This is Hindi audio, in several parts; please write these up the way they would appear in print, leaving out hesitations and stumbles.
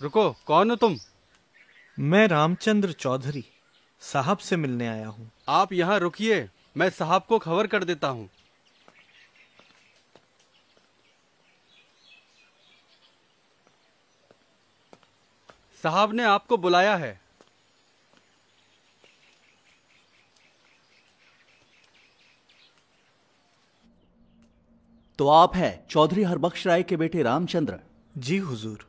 रुको, कौन हो तुम? मैं रामचंद्र चौधरी साहब से मिलने आया हूँ। आप यहाँ रुकिए, मैं साहब को खबर कर देता हूँ। साहब ने आपको बुलाया है। तो आप है चौधरी हरबख्श राय के बेटे रामचंद्र। जी हुजूर।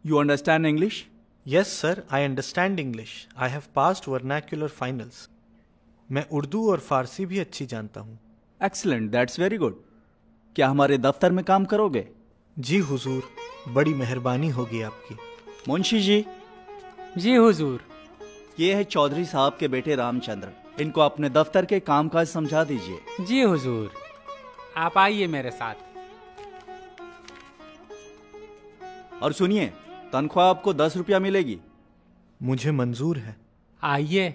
You understand English? Yes sir, I understand English. I have passed vernacular finals. मैं उर्दू और फारसी भी अच्छी जानता हूँ। Excellent, that's very good. क्या हमारे दफ्तर में काम करोगे? जी हुजूर, बड़ी मेहरबानी होगी आपकी। मुंशी जी। जी हुजूर। ये है चौधरी साहब के बेटे रामचंद्र। इनको अपने दफ्तर के कामकाज समझा दीजिए। जी हुजूर, आप आइए मेरे साथ। और सुनिए, तनख्वाह आपको 10 रुपया मिलेगी। मुझे मंजूर है। आइए।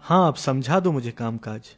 हाँ, आप समझा दो मुझे कामकाज।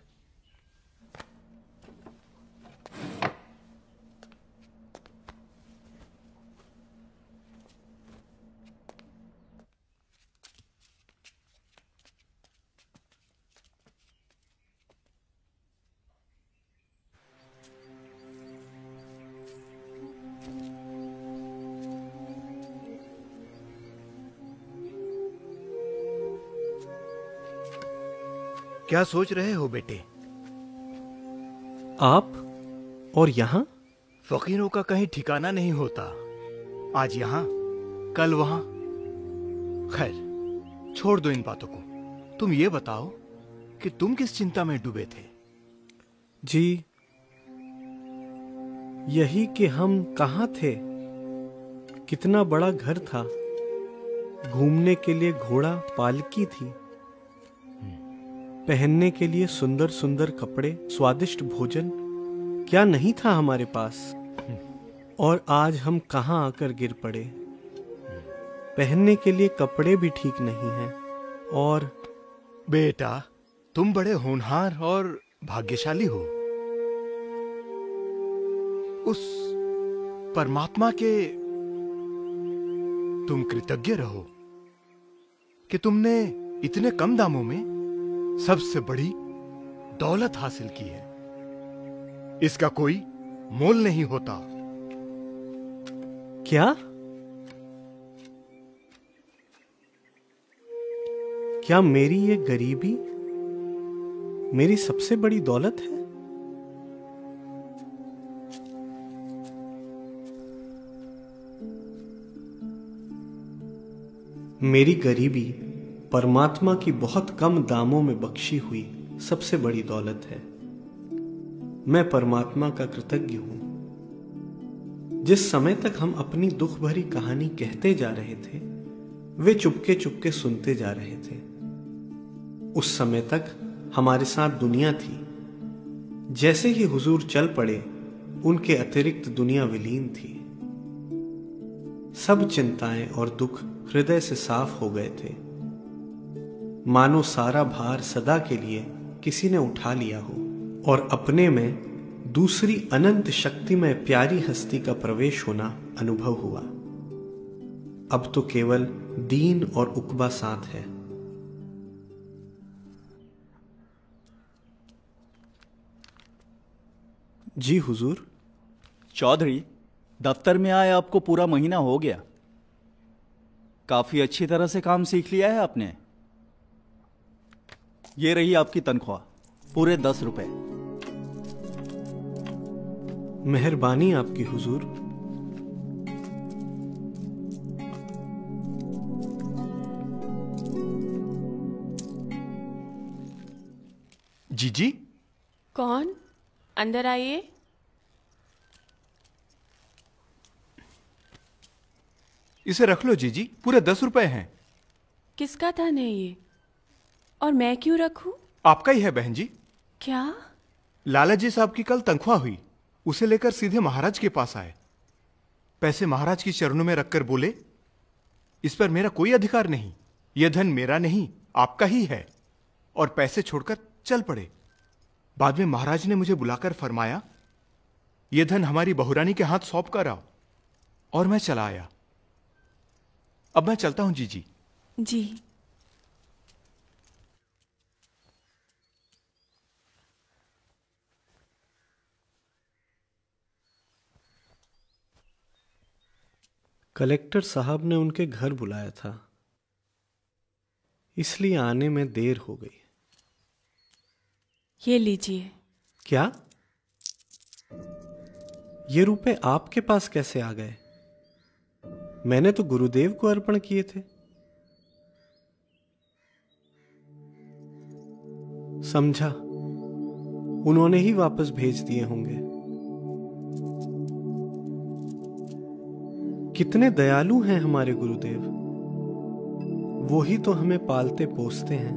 क्या सोच रहे हो बेटे? आप और यहाँ? फकीरों का कहीं ठिकाना नहीं होता। आज यहाँ, कल वहां। खैर, छोड़ दो इन बातों को। तुम ये बताओ कि तुम किस चिंता में डूबे थे? जी, यही कि हम कहाँ थे। कितना बड़ा घर था, घूमने के लिए घोड़ा, पालकी थी, पहनने के लिए सुंदर सुंदर कपड़े, स्वादिष्ट भोजन, क्या नहीं था हमारे पास। और आज हम कहाँ आकर गिर पड़े। पहनने के लिए कपड़े भी ठीक नहीं हैं। और बेटा, तुम बड़े होनहार और भाग्यशाली हो। उस परमात्मा के तुम कृतज्ञ रहो कि तुमने इतने कम दामों में सबसे बड़ी दौलत हासिल की है। इसका कोई मोल नहीं होता। क्या क्या मेरी ये गरीबी मेरी सबसे बड़ी दौलत है? मेरी गरीबी परमात्मा की बहुत कम दामों में बख्शी हुई सबसे बड़ी दौलत है। मैं परमात्मा का कृतज्ञ हूं। जिस समय तक हम अपनी दुख भरी कहानी कहते जा रहे थे, वे चुपके चुपके सुनते जा रहे थे। उस समय तक हमारे साथ दुनिया थी। जैसे ही हुजूर चल पड़े, उनके अतिरिक्त दुनिया विलीन थी। सब चिंताएं और दुख हृदय से साफ हो गए थे, मानो सारा भार सदा के लिए किसी ने उठा लिया हो और अपने में दूसरी अनंत शक्तिमय प्यारी हस्ती का प्रवेश होना अनुभव हुआ। अब तो केवल दीन और उकबा साथ है। जी हुजूर। चौधरी, दफ्तर में आए आपको पूरा महीना हो गया। काफी अच्छी तरह से काम सीख लिया है आपने। ये रही आपकी तनख्वाह, पूरे 10 रुपए। मेहरबानी आपकी हुजूर। जीजी। कौन? अंदर आइए। इसे रख लो जीजी, पूरे 10 रुपए हैं। किसका धन है ये? और मैं क्यों रखूं? आपका ही है बहन जी। क्या? लाला जी साहब की कल तनख्वाह हुई, उसे लेकर सीधे महाराज के पास आए। पैसे महाराज के चरणों में रखकर बोले, इस पर मेरा कोई अधिकार नहीं, यह धन मेरा नहीं आपका ही है, और पैसे छोड़कर चल पड़े। बाद में महाराज ने मुझे बुलाकर फरमाया, यह धन हमारी बहुरानी के हाथ सौंप कर आओ, और मैं चला आया। अब मैं चलता हूं जीजी। जी। कलेक्टर साहब ने उनके घर बुलाया था, इसलिए आने में देर हो गई। ये लीजिए। क्या? ये रुपए आपके पास कैसे आ गए? मैंने तो गुरुदेव को अर्पण किए थे। समझा, उन्होंने ही वापस भेज दिए होंगे। कितने दयालु हैं हमारे गुरुदेव, वो ही तो हमें पालते पोसते हैं,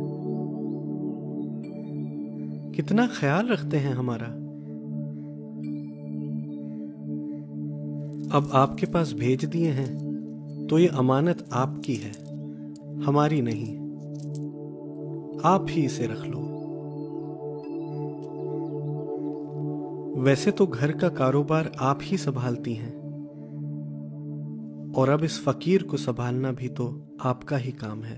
कितना ख्याल रखते हैं हमारा। अब आपके पास भेज दिए हैं तो ये अमानत आपकी है, हमारी नहीं। आप ही इसे रख लो। वैसे तो घर का कारोबार आप ही संभालती हैं, और अब इस फकीर को संभालना भी तो आपका ही काम है।